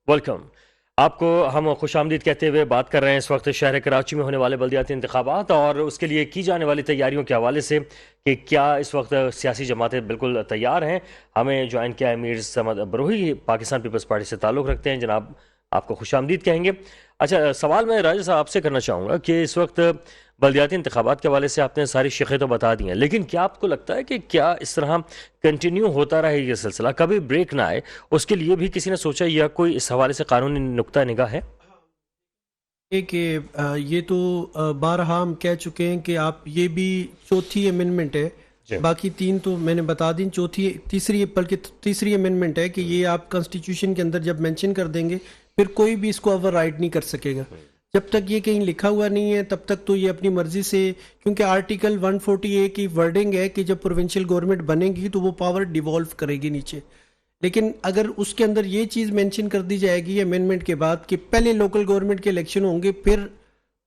Welcome. आपको हम खुशामदीद कहते हुए बात कर रहे हैं इस वक्त शहर कराची में होने वाले बल्दियाती इंतखाबात और उसके लिए की जाने वाली तैयारियों के हवाले से कि क्या इस वक्त सियासी जमातें बिल्कुल तैयार हैं। हमें ज्वाइन किया है मीर समद बरोही, पाकिस्तान पीपल्स पार्टी से ताल्लुक़ रखते हैं। जनाब, आपको खुशामदीद कहेंगे। अच्छा, सवाल मैं राजा साहब आपसे करना चाहूँगा कि इस वक्त बल्दियाती इंतखाबात के हवाले से आपने सारी शिक़ें तो बता दी हैं, लेकिन क्या आपको लगता है कि क्या इस तरह कंटिन्यू होता रहे ये सिलसिला, कभी ब्रेक ना आए, उसके लिए भी किसी ने सोचा या कोई इस हवाले से कानूनी नुक्ता निगाह है? कि ये तो बारहा हम कह चुके हैं कि आप ये भी चौथी अमेंडमेंट है। जी। बाकी तीन तो मैंने बता दी, तीसरी अमेंडमेंट है कि ये आप कॉन्स्टिट्यूशन के अंदर जब मेंशन कर देंगे फिर कोई भी इसको ओवरराइड नहीं कर सकेगा। जब तक ये कहीं लिखा हुआ नहीं है तब तक तो ये अपनी मर्जी से, क्योंकि आर्टिकल 140A की वर्डिंग है कि जब प्रोविंशियल गवर्नमेंट बनेगी तो वो पावर डिवॉल्व करेगी नीचे। लेकिन अगर उसके अंदर ये चीज़ मेंशन कर दी जाएगी अमेंडमेंट के बाद कि पहले लोकल गवर्नमेंट के इलेक्शन होंगे फिर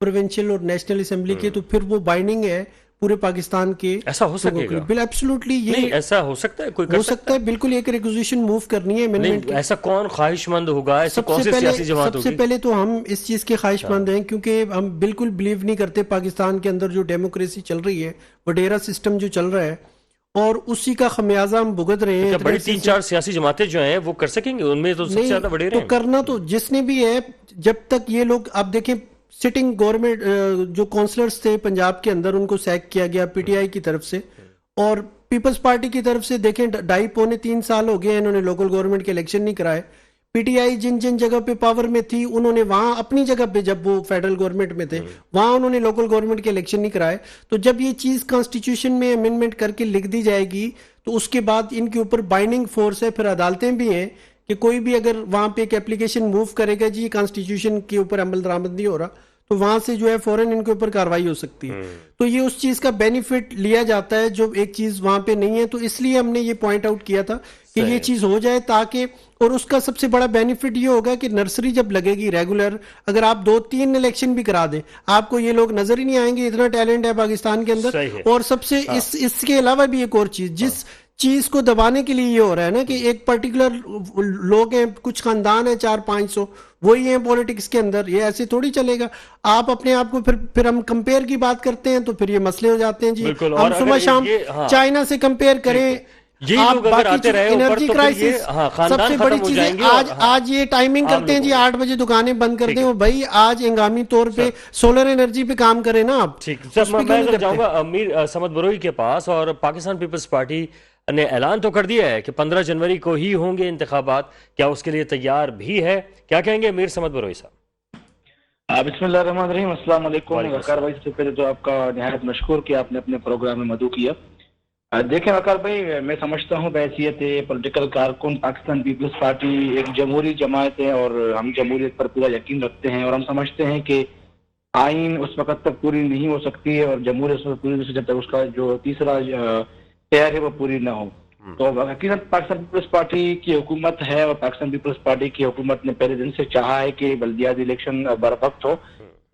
प्रोविंशियल और नेशनल असेंबली के, तो फिर वो बाइंडिंग है पूरे पाकिस्तान के। ऐसा हो सकेगा? बिल्कुल एब्सोल्युटली ये नहीं, ऐसा हो सकता है, कोई कर हो सकता है। बिल्कुल एक रिक्वेजिशन मूव करनी है अमेंडमेंट। ऐसा कौन ख्वाहिशमंद होगा, ऐसी कौन सी सियासी जमात होगी? सबसे पहले तो हम इस चीज़ के ख्वाहिशमंद हैं क्योंकि हम बिल्कुल बिलीव नहीं करते पाकिस्तान के अंदर जो डेमोक्रेसी चल रही है, वडेरा सिस्टम जो चल रहा है और उसी का खमियाजा हम भुगत रहे हैं। बड़ी 3-4 सियासी जमातें जो हैं वो कर सकेंगे? उनमें तो सबसे ज्यादा वडेरे तो करना तो जिसने भी है, जब तक ये लोग, आप देखें सिटिंग गवर्नमेंट जो काउंसलर्स थे पंजाब के अंदर उनको सैक किया गया पीटीआई की तरफ से, और पीपल्स पार्टी की तरफ से देखें 2.5-3 साल हो गए इन्होंने लोकल गवर्नमेंट के इलेक्शन नहीं कराए। पीटीआई जिन जिन जगह पे पावर में थी उन्होंने वहां अपनी जगह पे, जब वो फेडरल गवर्नमेंट में थे वहां उन्होंने लोकल गवर्नमेंट के इलेक्शन नहीं कराए। तो जब ये चीज कॉन्स्टिट्यूशन में अमेंडमेंट करके लिख दी जाएगी तो उसके बाद इनके ऊपर बाइंडिंग फोर्स है, फिर अदालतें भी हैं कि कोई भी अगर वहां पे एक एप्लीकेशन मूव करेगा जी कॉन्स्टिट्यूशन के ऊपर अमल दरामद नहीं हो रहा, तो वहां से जो है फौरन इनके ऊपर कार्रवाई हो सकती है। तो ये उस चीज का बेनिफिट लिया जाता है जो एक चीज वहां पे नहीं है। तो इसलिए हमने ये पॉइंट आउट किया था कि ये चीज हो जाए ताकि, और उसका सबसे बड़ा बेनिफिट ये होगा कि नर्सरी जब लगेगी रेगुलर, अगर आप 2-3 इलेक्शन भी करा दें आपको ये लोग नजर ही नहीं आएंगे, इतना टैलेंट है पाकिस्तान के अंदर। और सबसे इसके अलावा भी एक और चीज, जिस चीज को दबाने के लिए ये हो रहा है ना कि एक पर्टिकुलर लोग हैं, कुछ खानदान है 400-500 वही हैं पॉलिटिक्स के अंदर, ये ऐसे थोड़ी चलेगा। आप अपने आप को फिर हम कंपेयर की बात करते हैं तो फिर ये मसले हो जाते हैं जी। हम सुबह शाम चाइना से कंपेयर करें, ये लोग अगर आते रहे एनर्जी क्राइसिस सबसे बड़ी चीज है। आज ये टाइमिंग करते हैं जी 8 बजे दुकानें बंद करते हैं, भाई आज हंगामी तौर पे सोलर एनर्जी पे काम करें ना आप। ठीक सर, मैं जाऊंगा मीर समद बरोही के पास। और पाकिस्तान पीपल्स पार्टी ने ऐलान तो कर दिया है कि 15 जनवरी को ही होंगे इंतखाबात, क्या उसके लिए तैयार भी है? क्या कहेंगे मीर समद बरोही साहब? बिस्मिल्लाहिर्रहमानिर्रहीम, अस्सलाम वालेकुम। वकार भाई, सबसे पहले तो आपका निहायत मशकूर कि आपने अपने प्रोग्राम में मदू किया। देखें वकार भाई, मैं समझता हूँ बहैसियत पॉलिटिकल कारकुन पाकिस्तान पीपल्स पार्टी एक जमहूरी जमात है और हम जमहूरियत पर पूरा यकीन रखते हैं और हम समझते हैं कि आइन उस वक्त तक पूरी नहीं हो सकती है और जमहूरियत पूरी जब तक उसका जो तीसरा तैयार है वो पूरी ना हो। तो हकीकत पाकिस्तान पीपल्स पार्टी की हुकूमत है और पाकिस्तान पीपल्स पार्टी की हुकूमत ने पहले दिन से चाहा है कि बल्दियाती इलेक्शन बरवक्त हो,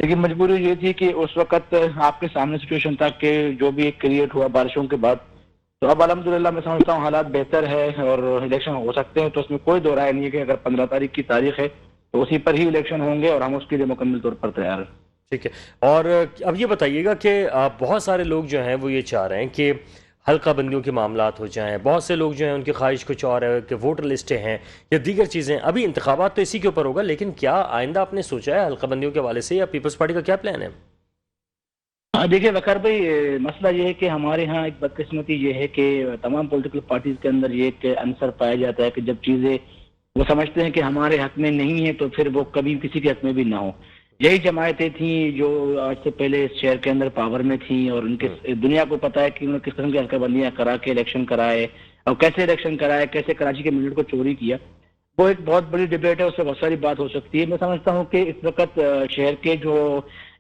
लेकिन मजबूरी ये थी कि उस वक्त आपके सामने सिचुएशन था कि जो भी क्रिएट हुआ बारिशों के बाद। तो अब अल्हम्दुलिल्लाह मैं समझता हूँ हालात बेहतर है और इलेक्शन हो सकते हैं। तो उसमें कोई दो राय नहीं है कि अगर 15 तारीख की तारीख है तो उसी पर ही इलेक्शन होंगे और हम उसके लिए मुकम्मल तौर पर तैयार हैं। ठीक है। और अब ये बताइएगा कि बहुत सारे लोग जो हैं वो ये चाह रहे हैं कि हल्का बंदियों के मामलात हो जाएं। बहुत से लोग जो हैं उनकी ख्वाहिश कुछ और है कि वोटर लिस्टें हैं या दीगर चीज़ें। अभी इंतखाबात तो इसी के ऊपर होगा, लेकिन क्या आइंदा आपने सोचा है हल्का बंदियों के हवाले से, या पीपल्स पार्टी का क्या प्लान है? देखिए वकार भाई, मसला ये है कि हमारे यहाँ एक बदकिस्मती ये है कि तमाम पॉलिटिकल पार्टीज के अंदर ये एक आंसर पाया जाता है कि जब चीज़ें वो समझते हैं कि हमारे हक में नहीं है तो फिर वो कभी किसी के हक में भी ना हो। यही जमायतें थी जो आज से पहले इस शहर के अंदर पावर में थी और उनके दुनिया को पता है कि उन्होंने किस किस्म की हल्काबंदियां करा के इलेक्शन कराए और कैसे इलेक्शन कराए, कैसे कराची के मिनट को चोरी किया। वो एक बहुत बड़ी डिबेट है, उससे बहुत सारी बात हो सकती है। मैं समझता हूँ कि इस वक्त शहर के जो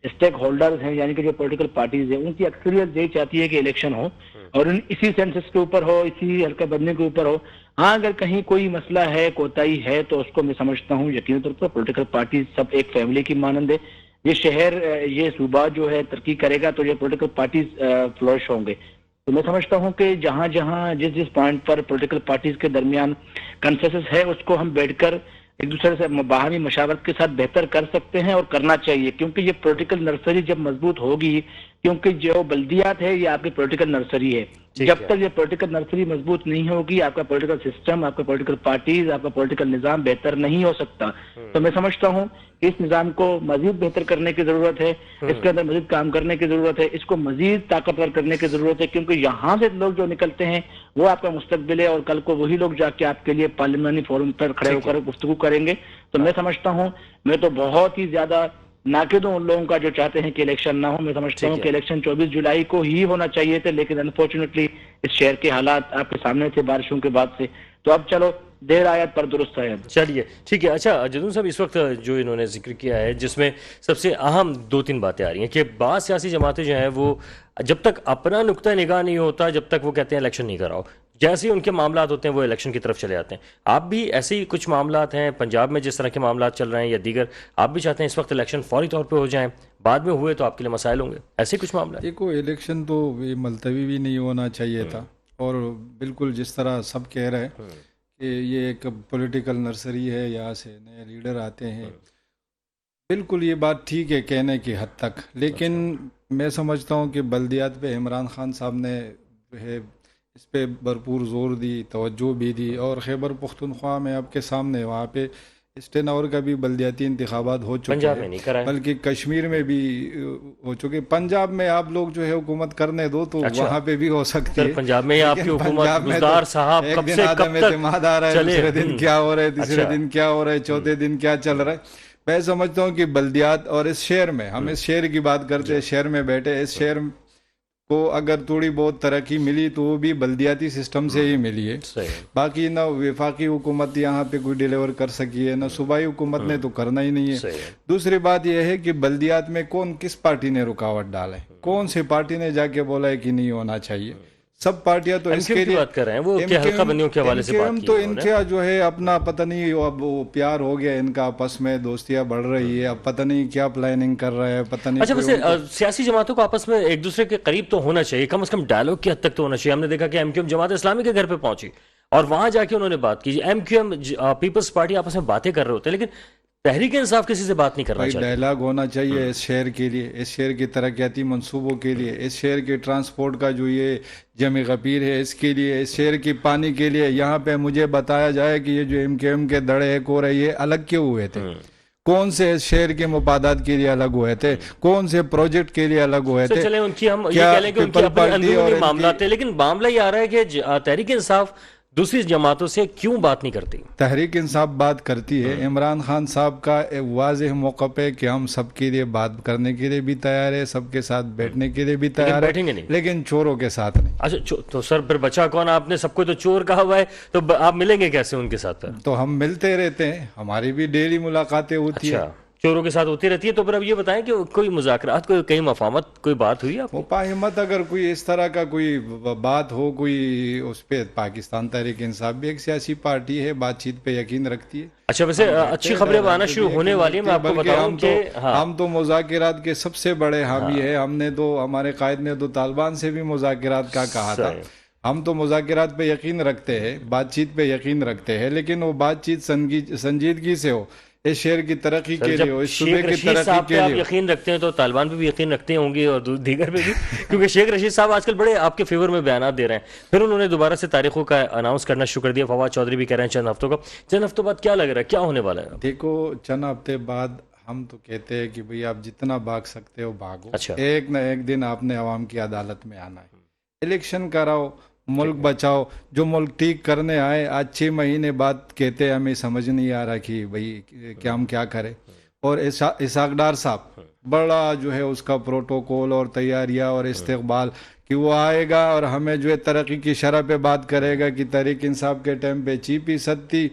स्टेक होल्डर्स हैं यानी कि जो पॉलिटिकल पार्टीज हैं उनकी अक्सरियत यही चाहती है कि इलेक्शन हो और इसी सेंसस के ऊपर हो, इसी हल्काबंदी के ऊपर हो। हाँ, अगर कहीं कोई मसला है, कोताही है तो उसको मैं समझता हूँ यकीनी तौर पर पॉलिटिकल पार्टी सब एक फैमिली की मानंद है। ये शहर, ये सूबा जो है तरक्की करेगा तो ये पॉलिटिकल पार्टीज फ्लोरिश होंगे। तो मैं समझता हूँ कि जहाँ जहाँ जिस जिस पॉइंट पर पॉलिटिकल पार्टीज के दरमियान कंसेंसस है उसको हम बैठकर एक दूसरे से बाहमी मशावरत के साथ बेहतर कर सकते हैं और करना चाहिए, क्योंकि ये पॉलिटिकल नर्सरी जब मजबूत होगी, क्योंकि जो बल्दियात है ये आपकी पॉलिटिकल नर्सरी है, जब तक ये पॉलिटिकल नर्सरी मजबूत नहीं होगी आपका पॉलिटिकल सिस्टम, आपका पॉलिटिकल पार्टीज, आपका पॉलिटिकल निजाम बेहतर नहीं हो सकता। तो मैं समझता हूँ इस निजाम को मजीद बेहतर करने की जरूरत है, इसके अंदर मजीद काम करने की जरूरत है, इसको मजीद ताकतवर करने की जरूरत है, क्योंकि यहाँ से लोग जो निकलते हैं वो आपका मुस्तकबिल है और कल को वही लोग जाके आपके लिए पार्लियामेंट फोरम पर खड़े होकर गुफ्तगू करेंगे। तो मैं समझता हूँ, मैं तो बहुत ही ज्यादा नाकिद हूं उन लोगों का जो चाहते हैं कि इलेक्शन ना हो। मैं समझता हूँ कि इलेक्शन 24 जुलाई को ही होना चाहिए थे, लेकिन अनफॉर्चुनेटली इस शहर के हालात आपके सामने थे बारिशों के बाद से। तो अब चलो, देर आयत पर दुरुस्त है। चलिए ठीक है। अच्छा जदून साहब, इस वक्त जो इन्होंने जिक्र किया है जिसमें सबसे अहम 2-3 बातें आ रही हैं कि बाद सियासी जमातें जो हैं वो जब तक अपना नुक्ता निगाह नहीं होता, जब तक वो कहते हैं इलेक्शन नहीं कराओ, जैसे ही उनके मामलात होते हैं वो इलेक्शन की तरफ चले जाते हैं। आप भी ऐसे ही कुछ मामलात हैं पंजाब में जिस तरह के मामलात चल रहे हैं या दीगर, आप भी चाहते हैं इस वक्त इलेक्शन फौरी तौर पे हो जाएं, बाद में हुए तो आपके लिए मसाइल होंगे, ऐसे कुछ मामला? देखो, इलेक्शन तो ये मुलतवी भी नहीं होना चाहिए था, और बिल्कुल जिस तरह सब कह रहे हैं कि ये एक पॉलिटिकल नर्सरी है, यहाँ से नए लीडर आते हैं, बिल्कुल ये बात ठीक है कहने की हद तक, लेकिन मैं समझता हूँ कि बल्दियात पे इमरान खान साहब ने जो है इस पे भरपूर ज़ोर दी, तवज्जो भी दी, और खैबर पुख्तनख्वा में आपके सामने वहाँ पे इस टेनवर का भी बल्दियाती इंतखाबात हो चुके पंजाब में नहीं कराए, बल्कि कश्मीर में भी हो चुके। पंजाब में आप लोग जो है हुकूमत करने दो तो वहाँ पे भी हो सकती है। पंजाब में आपकी हुकूमत गुज़दार साहब कब से कब तक एतमाद आ रहा है, दूसरे दिन क्या हो रहा है, तीसरे दिन क्या हो रहा है, चौथे दिन क्या चल रहा है। मैं समझता हूँ कि बल्दियात और इस शहर में, हम इस शहर की बात करते हैं, शहर में बैठे, इस शहर को अगर थोड़ी बहुत तरक्की मिली तो वो भी बल्दियाती सिस्टम से ही मिली है। बाकी ना वफाकी हुकूमत यहाँ पे कोई डिलीवर कर सकी है, ना सूबाई हुकूमत ने तो करना ही नहीं है। दूसरी बात यह है कि बल्दियात में कौन किस पार्टी ने रुकावट डाला है, कौन सी पार्टी ने जाके बोला है कि नहीं होना चाहिए। सब पार्टियां तो इसके लिए बात कर रहे हैं, वो क्या हल्का बंदियों के हवाले से बात की तो इनका जो है अपना पता नहीं, अब वो प्यार हो गया इनका, आपस में दोस्तियां बढ़ रही है, अब पता नहीं क्या प्लानिंग कर रहा है, पता नहीं। अच्छा वैसे सियासी जमातों को आपस में एक दूसरे के करीब तो होना चाहिए, कम से कम डायलॉग की हद तक तो होना चाहिए। हमने देखा कि एमक्यूएम जमात इस्लामी के घर पे पहुंची और वहां जाके उन्होंने बात की। एमक्यूएम पीपल्स पार्टी आपस में बातें कर रहे होते हैं, लेकिन तहरीक इंसाफ किसी से बात नहीं करना चाहिए। डायलॉग होना चाहिए इस शहर के लिए, इस शहर की तरक्याती मंसूबों के लिए, इस शहर के ट्रांसपोर्ट का जो ये जमी गफीर है इसके लिए, इस शहर की पानी के लिए। यहाँ पे मुझे बताया जाए कि ये जो एमक्यूएम के दड़े एक हो रहे, ये अलग क्यों हुए थे, कौन से शहर के मुफादात के लिए अलग हुए थे, कौन से प्रोजेक्ट के लिए अलग हुए थे। चले उनकी हम ये कह लें कि उनकी अपनी अंदरूनी मामला थे, लेकिन मामला ये आ रहा है कि तहरीक इंसाफ दूसरी जमातों से क्यों बात नहीं करती? तहरीक इंसाफ बात करती है। इमरान खान साहब का एक वाज़ेह मौक़िफ़ है कि हम सबके लिए बात करने के लिए भी तैयार है, सबके साथ बैठने के लिए भी तैयार है, लेकिन चोरों के साथ नहीं। अच्छा तो सर फिर बचा कौन? आपने सबको तो चोर कहा हुआ है, तो आप मिलेंगे कैसे उनके साथ? तो हम मिलते रहते हैं, हमारी भी डेली मुलाकातें होती है, चोरों के साथ होती रहती है। तो फिर अब ये बताएं कि कोई मुज़ाकरात, कोई कहीं मफाहमत, कोई बात हुई आपको? मुफाहमत अगर कोई इस तरह का कोई बात हो, कोई उस पर पाकिस्तान तहरीक इंसाफ भी एक सियासी पार्टी है, बातचीत पे यकीन रखती है। अच्छा वैसे अच्छी खबरें आना शुरू होने वाली है। मैं आपको बताऊं कि हम तो मुज़ाकरात के सबसे बड़े हामी है। हमने तो, हमारे कायद ने तो तालिबान से भी मुज़ाकरात का कहा था। हम तो मुज़ाकरात पे यकीन रखते हैं, बातचीत पे यकीन रखते हैं, लेकिन वो बातचीत संजीदगी से हो, इस शहर की तरक्की के लिए, इस सूबे की तरक्की के लिए। यकीन रखते हैं तो तालिबान पे भी यकीन रखते होंगे और दीगर पे भी, क्योंकि शेख रशीद साहब आजकल बड़े आपके फेवर में बयान दे रहे हैं। फिर उन्होंने दोबारा से तारीखों का अनाउंस करना शुरू कर दिया। फवाद चौधरी भी कह रहे हैं चंद हफ्तों का। चंद हफ्तों बाद क्या लग रहा है, क्या होने वाला है? देखो, चंद हफ्ते बाद हम तो कहते हैं कि भाई आप जितना भाग सकते हो भागो। अच्छा। एक न एक दिन आपने अवाम की अदालत में आना है, इलेक्शन कराओ, मुल्क बचाओ। जो मुल्क ठीक करने आए आज 6 महीने बाद कहते हैं हमें समझ नहीं आ रहा कि भाई क्या हम क्या करें। और इसाक डार साहब बड़ा जो है उसका प्रोटोकॉल और तैयारियां और इस्तकबाल कि वो आएगा और हमें जो है तरक्की की शरह पे बात करेगा कि तहरीक इंसाफ के टाइम पे 6% थी,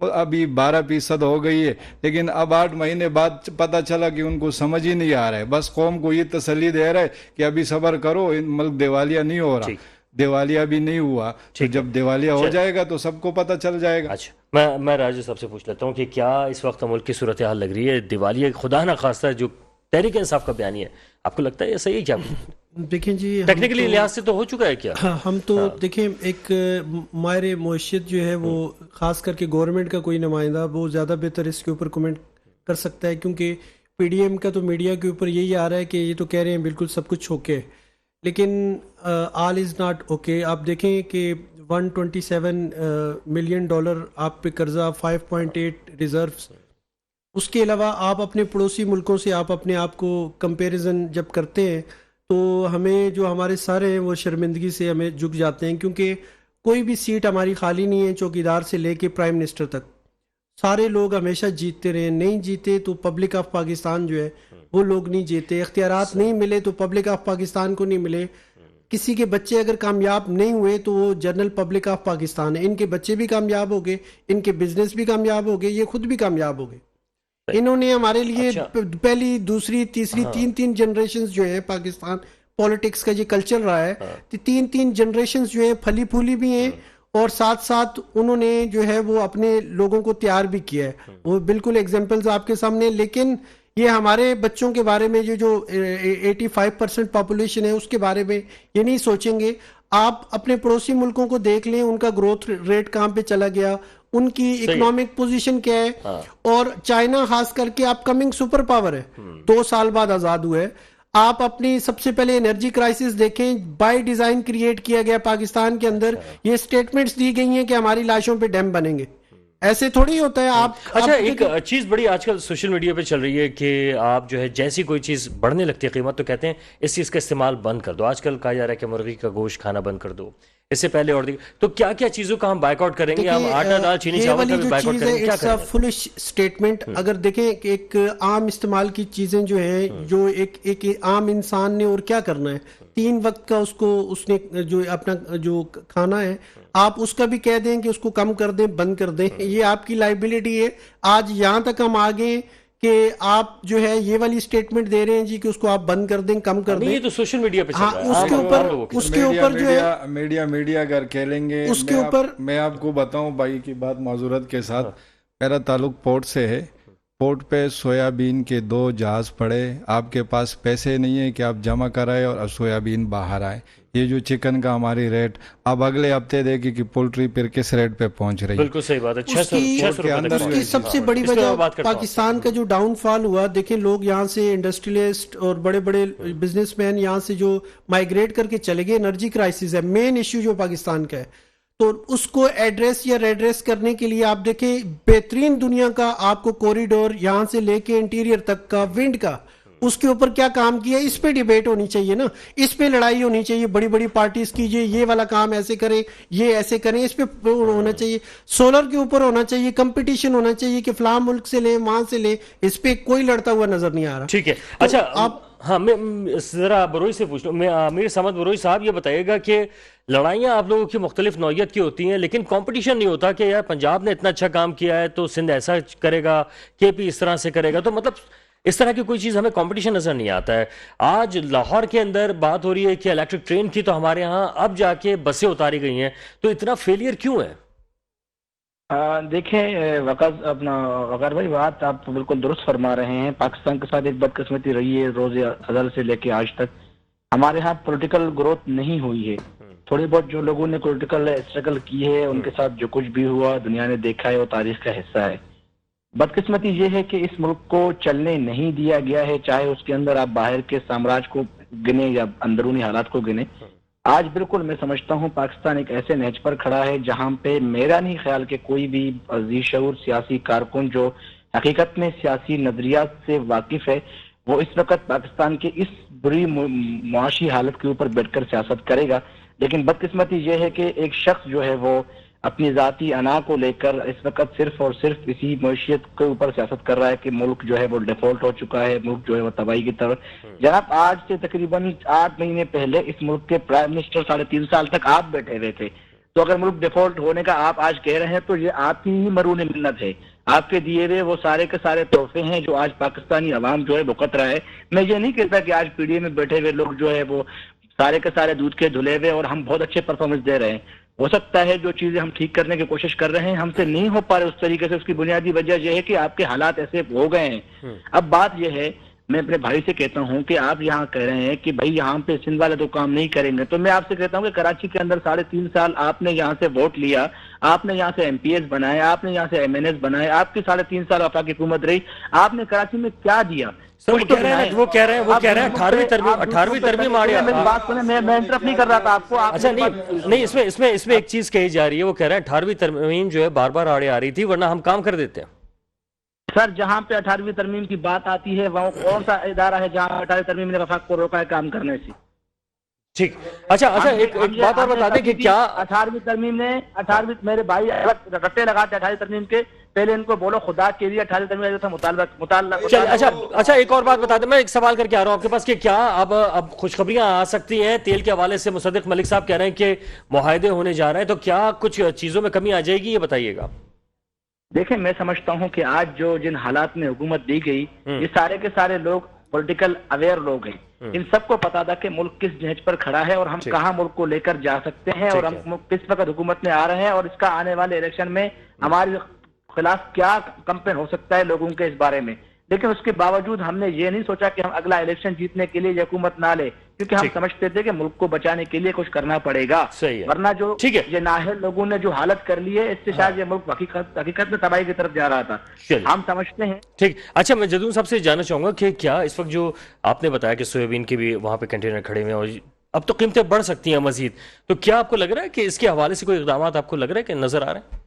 अभी 12% हो गई है। लेकिन अब 8 महीने बाद पता चला कि उनको समझ ही नहीं आ रहा है। बस कौम को ये तसल्ली दे रहा है कि अभी सब्र करो, मुल्क दिवालिया नहीं हो रहा। दिवालिया भी नहीं हुआ, तो जब दिवालिया हो जाएगा तो सबको पता चल जाएगा। अच्छा, मैं राजू साहब से पूछ लेता हूँ कि क्या इस वक्त मुल्क की सूरत हाल लग रही है दिवालिया, खुदा ना खास्ता जो तहरीक इंसाफ का बयानी है, आपको लगता है ये सही है क्या? देखें जी, हम टेक्निकली तो लिहाज से तो हो चुका है क्या? हाँ, हम तो देखें एक माहिर मईशत जो है वो खास करके गवर्नमेंट का कोई नुमाइंदा वो ज़्यादा बेहतर इसके ऊपर कमेंट कर सकता है, क्योंकि पीडीएम का तो मीडिया के ऊपर यही आ रहा है कि ये तो कह रहे हैं बिल्कुल सब कुछ ओके है, लेकिन ऑल इज़ नॉट ओके। आप देखें कि 127 मिलियन डॉलर आप पे कर्जा, 5.8 रिजर्व्स, उसके अलावा आप अपने पड़ोसी मुल्कों से आप अपने आप को कंपैरिजन जब करते हैं तो हमें जो हमारे सर हैं वो शर्मिंदगी से हमें झुक जाते हैं, क्योंकि कोई भी सीट हमारी खाली नहीं है, चौकीदार से लेके प्राइम मिनिस्टर तक सारे लोग हमेशा जीतते रहे। नहीं जीते तो पब्लिक ऑफ पाकिस्तान जो है वो लोग नहीं जीते, इख्तियारात नहीं मिले तो पब्लिक ऑफ पाकिस्तान को नहीं मिले। किसी के बच्चे अगर कामयाब नहीं हुए तो वो जनरल पब्लिक ऑफ पाकिस्तान है, इनके बच्चे भी कामयाब हो गए, इनके बिजनेस भी कामयाब हो गए, ये खुद भी कामयाब हो गए। इन्होंने हमारे लिए पहली दूसरी तीसरी तीन जनरेशंस जो है पाकिस्तान पॉलिटिक्स का ये कल्चर रहा है, तो तीन जनरेशंस जो है फली फूली भी हैं और साथ साथ उन्होंने जो है वो अपने लोगों को तैयार भी किया है। वो बिल्कुल एग्जांपल्स आपके सामने। लेकिन ये हमारे बच्चों के बारे में जो 85% पॉपुलेशन है उसके बारे में ये नहीं सोचेंगे। आप अपने पड़ोसी मुल्कों को देख लें, उनका ग्रोथ रेट कहाँ पे चला गया, उनकी इकोनॉमिक पोजीशन क्या है। और चाइना खास करके अपकमिंग सुपर पावर है, 2 साल बाद आजाद हुआ है। आप अपनी सबसे पहले एनर्जी क्राइसिस देखें, बाय डिजाइन क्रिएट किया गया पाकिस्तान के अंदर। ये स्टेटमेंट्स दी गई हैं कि हमारी लाशों पे डैम बनेंगे, ऐसे थोड़ी होता है। आप अच्छा, एक चीज बड़ी आजकल सोशल मीडिया पे चल रही है कि आप जो है जैसी कोई चीज बढ़ने लगती है कीमत तो कहते हैं इस चीज का इस्तेमाल बंद कर दो। आजकल कहा जा रहा है कि मुर्गी का गोश्त खाना बंद कर दो, इससे पहले और तो क्या क्या चीजों का हम बाइकआउट करेंगे? हम आटा दाल चीनी चावल का भी बाइकआउट करेंगे, क्या करेंगे? Foolish statement. अगर देखें कि एक आम इस्तेमाल की चीजें जो है, जो एक आम इंसान ने और क्या करना है, 3 वक्त का उसने जो अपना जो खाना है आप उसका भी कह दें कि उसको कम कर दें, बंद कर दें, ये आपकी लाइबिलिटी है। आज यहां तक हम आ गए कि आप जो है ये वाली स्टेटमेंट दे रहे हैं जी कि उसको आप बंद कर दें, कम कर दें। ये तो सोशल मीडिया पे चल रहा है। उसके ऊपर जो है मीडिया अगर खेलेंगे, उसके ऊपर मैं आपको बताऊं भाई की बात माजूरत के साथ, मेरा ताल्लुक पोर्ट से है। पोर्ट पे सोयाबीन के 2 जहाज पड़े, आपके पास पैसे नहीं है कि आप जमा कराए और अब सोयाबीन बाहर आए। ये जो चिकन का हमारी रेट अब अगले हफ्ते देखिए कि पोल्ट्री फिर किस रेट पे पहुंच रही है। बिल्कुल सही बात है। 600 के अंदर उसकी सबसे बड़ी वजह पाकिस्तान का जो डाउनफॉल हुआ, देखें लोग यहाँ से इंडस्ट्रियलिस्ट और बड़े बड़े बिजनेसमैन यहाँ से जो माइग्रेट करके चले गए, एनर्जी क्राइसिस है मेन इश्यू जो पाकिस्तान का है। तो उसको एड्रेस या रेड्रेस करने के लिए आप देखें बेहतरीन दुनिया का आपको कॉरिडोर यहाँ से लेके इंटीरियर तक का विंड का, उसके ऊपर क्या काम किया, इस पे डिबेट होनी चाहिए ना, इस पे लड़ाई होनी चाहिए। बड़ी बड़ी पार्टीज कीजिए, ये वाला काम ऐसे करें, ये ऐसे करें, इस पे होना चाहिए। सोलर के ऊपर होना चाहिए, कंपटीशन होना चाहिए कि फलां मुल्क से ले, वहां से ले। इस पे कोई लड़ता हुआ नजर नहीं आ रहा। ठीक है। तो अच्छा, आप हाँ, मैं जरा बरोई से पूछ लूँ। मैं मीर समद बरोई साहब ये बताइएगा कि लड़ाइयाँ आप लोगों की मुख्तलिफ नौयत की होती हैं, लेकिन कंपटीशन नहीं होता कि यार पंजाब ने इतना अच्छा काम किया है तो सिंध ऐसा करेगा, केपी इस तरह से करेगा। तो मतलब इस तरह की कोई चीज़ हमें कंपटीशन नजर नहीं आता है। आज लाहौर के अंदर बात हो रही है कि इलेक्ट्रिक ट्रेन की, तो हमारे यहाँ अब जाके बसें उतारी गई हैं, तो इतना फेलियर क्यों है? देखें वकार भाई, बात आप बिल्कुल दुरुस्त फरमा रहे हैं। पाकिस्तान के साथ एक बदकिस्मती रही है, रोज अजल से लेके आज तक हमारे यहाँ पॉलिटिकल ग्रोथ नहीं हुई है। थोड़ी बहुत जो लोगों ने पॉलिटिकल स्ट्रगल की है उनके साथ जो कुछ भी हुआ दुनिया ने देखा है, वो तारीख का हिस्सा है। बदकिस्मती ये है कि इस मुल्क को चलने नहीं दिया गया है, चाहे उसके अंदर आप बाहर के साम्राज्य को गिने या अंदरूनी हालात को गिने। आज बिल्कुल मैं समझता हूं पाकिस्तान एक ऐसे नहज पर खड़ा है जहां पे मेरा नहीं ख्याल कि कोई भी अजीज शऊर सियासी कारकुन जो हकीकत में सियासी नजरियात से वाकिफ है वो इस वक्त पाकिस्तान की इस बुरी मुआशी हालत के ऊपर बैठकर सियासत करेगा। लेकिन बदकिस्मती ये है कि एक शख्स जो है वो अपनी जाती अना को लेकर इस वक्त सिर्फ और सिर्फ इसी मईशियत के ऊपर सियासत कर रहा है कि मुल्क जो है वो डिफॉल्ट हो चुका है, मुल्क जो है वो तबाही की तरफ। जनाब, आज से तकरीबन 8 महीने पहले इस मुल्क के प्राइम मिनिस्टर 3.5 साल तक आप बैठे हुए थे। तो अगर मुल्क डिफॉल्ट होने का आप आज कह रहे हैं तो ये आपकी ही मरून मिन्नत है। आपके दिए हुए वो सारे के सारे तोहफे हैं जो आज पाकिस्तानी अवाम जो है भुगत रहा है। मैं ये नहीं कहता कि आज पीडीए में बैठे हुए लोग जो है वो सारे के सारे दूध के धुले हुए और हम बहुत अच्छे परफॉर्मेंस दे रहे हैं। हो सकता है जो चीजें हम ठीक करने की कोशिश कर रहे हैं हमसे नहीं हो पा रहे उस तरीके से, उसकी बुनियादी वजह यह है कि आपके हालात ऐसे हो गए हैं। अब बात यह है, मैं अपने भाई से कहता हूं कि आप यहाँ कह रहे हैं कि भाई यहाँ पे सिंध वाले तो काम नहीं करेंगे, तो मैं आपसे कहता हूं कि कराची के अंदर 3.5 साल आपने यहाँ से वोट लिया, आपने यहाँ से एमपीएस बनाए, आपने यहाँ से एमएनएस बनाए, आपकी 3.5 साल वफाकी हुकूमत रही, आपने कराची में क्या दिया? सर वो कह रहे हैं 18वीं तरमीम आ गया। मेरी बात सुने, मैं इंटरप्ट नहीं कर रहा था आपको। अच्छा नहीं, इसमें एक चीज कही जा रही है, वो कह रहे हैं 18वीं तरमीम जो है बार बार आड़े आ रही थी, वरना हम काम कर देते हैं। सर जहां पे 18वीं तरमीम की बात आती है, वहाँ कौन सा इदारा है जहां 18वीं तरमीम ने वफाक को रोका है काम करने से? ठीक, अच्छा एक बात और बता दें कि क्या 18वीं तरमीम ने 18वीं, मेरे भाई अलग रट्टे लगाते 18वीं तरमीम के, पहले इनको बोलो खुदा के लिए 18वीं तरमीम जो था मुतालबा। अच्छा एक और बात बता दें, मैं एक सवाल करके आ रहा हूँ आपके पास कि क्या अब खुशखबरियां आ सकती हैं तेल के हवाले से? मुसद्दिक मलिक साहब कह रहे हैं कि मुआहदे होने जा रहे हैं, तो क्या कुछ चीजों में कमी आ जाएगी, ये बताइएगा। देखें, मैं समझता हूं कि आज जो जिन हालात में हुकूमत दी गई, ये सारे के सारे लोग पॉलिटिकल अवेयर लोग हैं। इन सबको पता था कि मुल्क किस जहज पर खड़ा है और हम कहां मुल्क को लेकर जा सकते हैं, और हम किस वक्त हुकूमत में आ रहे हैं, और इसका आने वाले इलेक्शन में हमारे खिलाफ क्या कैंपेन हो सकता है लोगों के इस बारे में। लेकिन उसके बावजूद हमने ये नहीं सोचा कि हम अगला इलेक्शन जीतने के लिए हुकूमत ना ले, क्योंकि हम समझते थे कि मुल्क को बचाने के लिए कुछ करना पड़ेगा। सही है। वरना जो ये नाहल लोगों ने जो हालत कर ली है, इससे शायद ये मुल्क हकीकत में तबाही की तरफ जा रहा था, हम समझते हैं। ठीक, अच्छा मैं जदून साहब से जानना चाहूंगा कि क्या इस वक्त जो आपने बताया कि सोयाबीन के भी वहां पे कंटेनर खड़े हुए हैं और अब तो कीमतें बढ़ सकती हैं मजीद, तो क्या आपको लग रहा है कि इसके हवाले से कोई इकदाम आपको लग रहा है कि नजर आ रहे हैं?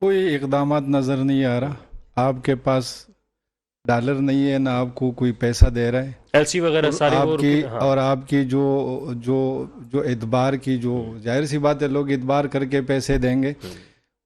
कोई इकदाम नज़र नहीं आ रहा। आपके पास डॉलर नहीं है, ना आपको कोई पैसा दे रहा है, एलसी वगैरह सारी आपकी और आपकी जो जो जो इतबार की, जो जाहिर सी बात है लोग इतबार करके पैसे देंगे।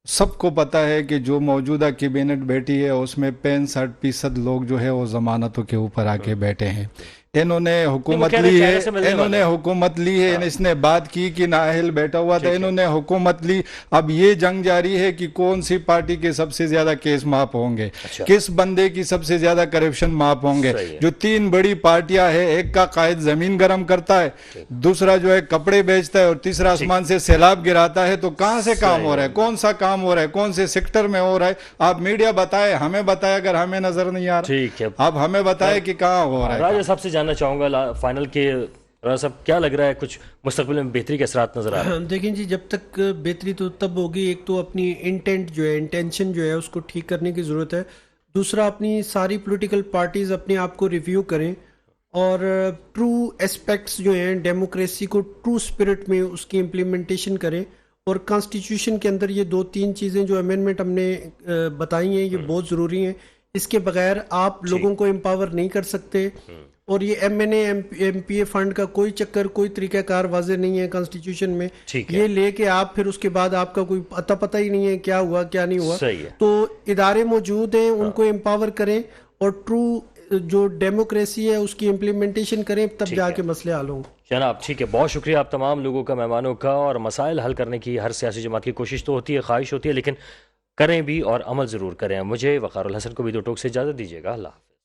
सबको पता है कि जो मौजूदा कैबिनेट बैठी है उसमें 65% लोग जो है वो जमानतों के ऊपर आके बैठे हैं। इन्होंने हुकूमत ली है, इसने बात की कि नाहिल बैठा हुआ था, इन्होंने हुकूमत ली। अब ये जंग जारी है कि कौन सी पार्टी के सबसे ज्यादा केस माफ होंगे, किस बंदे की सबसे ज्यादा करप्शन माफ होंगे। जो 3 बड़ी पार्टियां हैं, एक का कायद जमीन गर्म करता है, दूसरा जो है कपड़े बेचता है, और तीसरा आसमान से सैलाब गिराता है। तो कहां से काम हो रहा है, कौन सा काम हो रहा है, कौन से सेक्टर में हो रहा है? आप मीडिया बताए, हमें बताए, अगर हमें नजर नहीं आ रहा, ठीक है, आप हमें बताए कि कहाँ हो रहा है। राजा साहब से जानना चाहूंगा फाइनल के, राजा साहब क्या लग रहा है, कुछ मुस्तकबिल में बेहतरी के असरात नजर आ रहे हैं? देखिए जी, जब तक बेहतरी तो तब होगी, एक तो अपनी इंटेंशन जो है उसको ठीक करने की ज़रूरत है। दूसरा, अपनी सारी पॉलिटिकल पार्टीज़ अपने आप को रिव्यू करें और ट्रू एस्पेक्ट्स जो हैं डेमोक्रेसी को ट्रू स्पिरिट में उसकी इम्प्लीमेंटेशन करें। और कॉन्स्टिट्यूशन के अंदर ये 2-3 चीज़ें जो अमेंडमेंट हमने बताई हैं, ये बहुत ज़रूरी हैं। इसके बगैर आप लोगों को एम्पावर नहीं कर सकते। और ये MNA MPA फंड का कोई चक्कर, कोई तरीकाकार वाजे नहीं है कॉन्स्टिट्यूशन में। ये लेके आप फिर उसके बाद आपका कोई पता ही नहीं है क्या हुआ क्या नहीं हुआ। तो इदारे मौजूद हैं, उनको एम्पावर करें और ट्रू जो डेमोक्रेसी है उसकी इम्प्लीमेंटेशन करें, तब जाके मसले हल होंगे। जनाब ठीक है, बहुत शुक्रिया आप तमाम लोगों का, मेहमानों का। और मसाइल हल करने की हर सियासी जमात की कोशिश तो होती है, ख्वाहिश होती है, लेकिन करें भी और अमल ज़रूर करें। मुझे वक़ारुल हसन को भी 2 टोक से इजाज़त दीजिएगा। अल्लाह।